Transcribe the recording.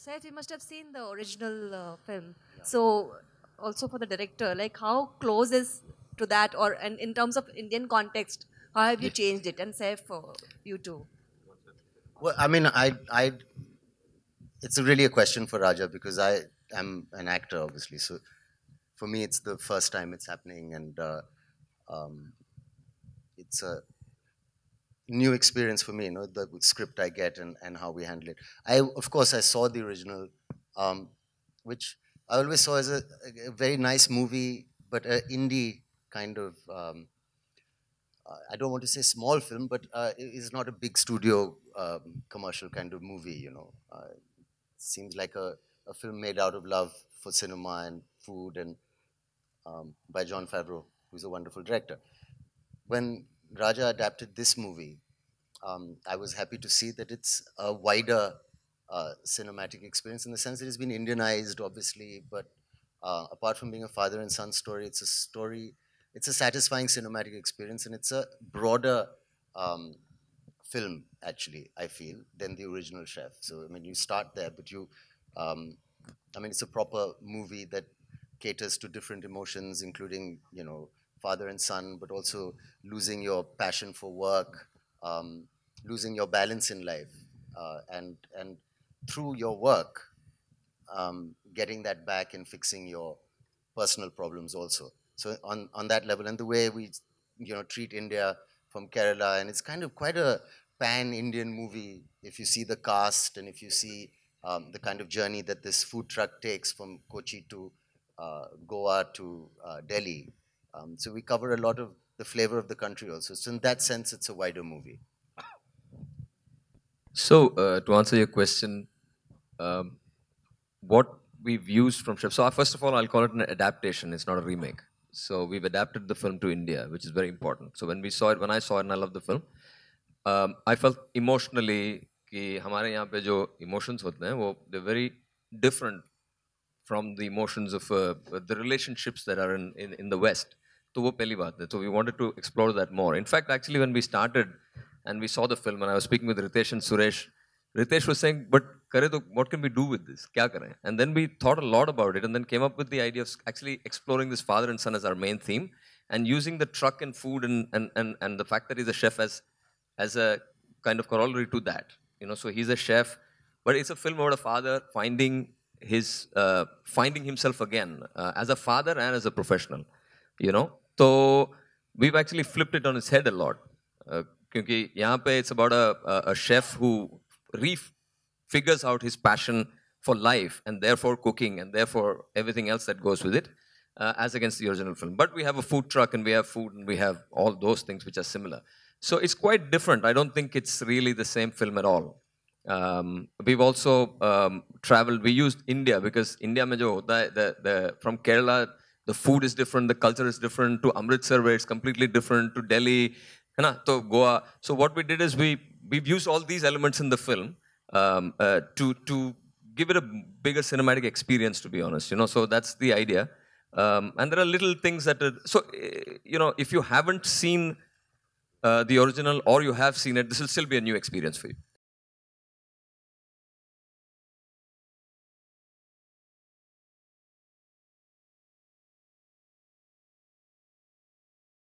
Saif, you must have seen the original film. Yeah. So, also for the director, like how close is to that, or and in terms of Indian context, how have you changed it? And Saif, for you too. Well, I mean, it's really a question for Raja because I am an actor, obviously. So for me, it's the first time it's happening, and um, it's a new experience for me. You know, the script I get and how we handle it. Of course, I saw the original, um, which I always saw as a very nice movie, but an indie kind of. I don't want to say small film, but it is not a big studio commercial kind of movie. Seems like a film made out of love for cinema and food, and by John Favreau, who's a wonderful director. When Raja adapted this movie, I was happy to see that it's a wider cinematic experience in the sense that it's been Indianized, obviously, but apart from being a father and son story, it's a story, it's a satisfying cinematic experience, and it's a broader um, film, actually, I feel, than the original Chef. So, I mean, you start there, but um, I mean, it's a proper movie that caters to different emotions, including, father and son, but also losing your passion for work, um, losing your balance in life, and through your work, getting that back and fixing your personal problems also. So on that level, and the way we treat India from Kerala, and it's kind of quite a pan-Indian movie if you see the cast and if you see the kind of journey that this food truck takes from Kochi to Goa to Delhi. So we cover a lot of the flavor of the country also. So in that sense, it's a wider movie. So, to answer your question, um, what we've used from Chef. So, first of all, I'll call it an adaptation. It's not a remake. So, we've adapted the film to India, which is very important. So, when I saw it, and I loved the film, I felt emotionally कि हमारे यहाँ पे जो emotions होते हैं वो they're very different from the emotions of the relationships that are in the West. तो वो पहली बात है. So we wanted to explore that more. In fact, actually, when we started and we saw the film, and I was speaking with Ritesh and Suresh, Ritesh was saying, "But करे तो what can we do with this? क्या करें?" And then we thought a lot about it, and then came up with the idea of actually exploring this father and son as our main theme, and using the truck and food and the fact that he's a chef as a kind of corollary to that. So he's a chef, but it's a film about a father finding himself again as a father and as a professional. So we've actually flipped it on its head a lot. क्योंकि यहाँ पे it's about a chef who figures out his passion for life and therefore cooking and therefore everything else that goes with it, as against the original film. But we have a food truck and we have food and we have all those things which are similar. So it's quite different. I don't think it's really the same film at all. We've also traveled. We used India because India में जो होता है, from Kerala, the food is different, the culture is different. To Amritsar, where it's completely different. To Delhi, है ना, to Goa. So what we did is we've used all these elements in the film to give it a bigger cinematic experience, to be honest. So that's the idea. And there are little things that if you haven't seen the original or you have seen it, this will still be a new experience for you.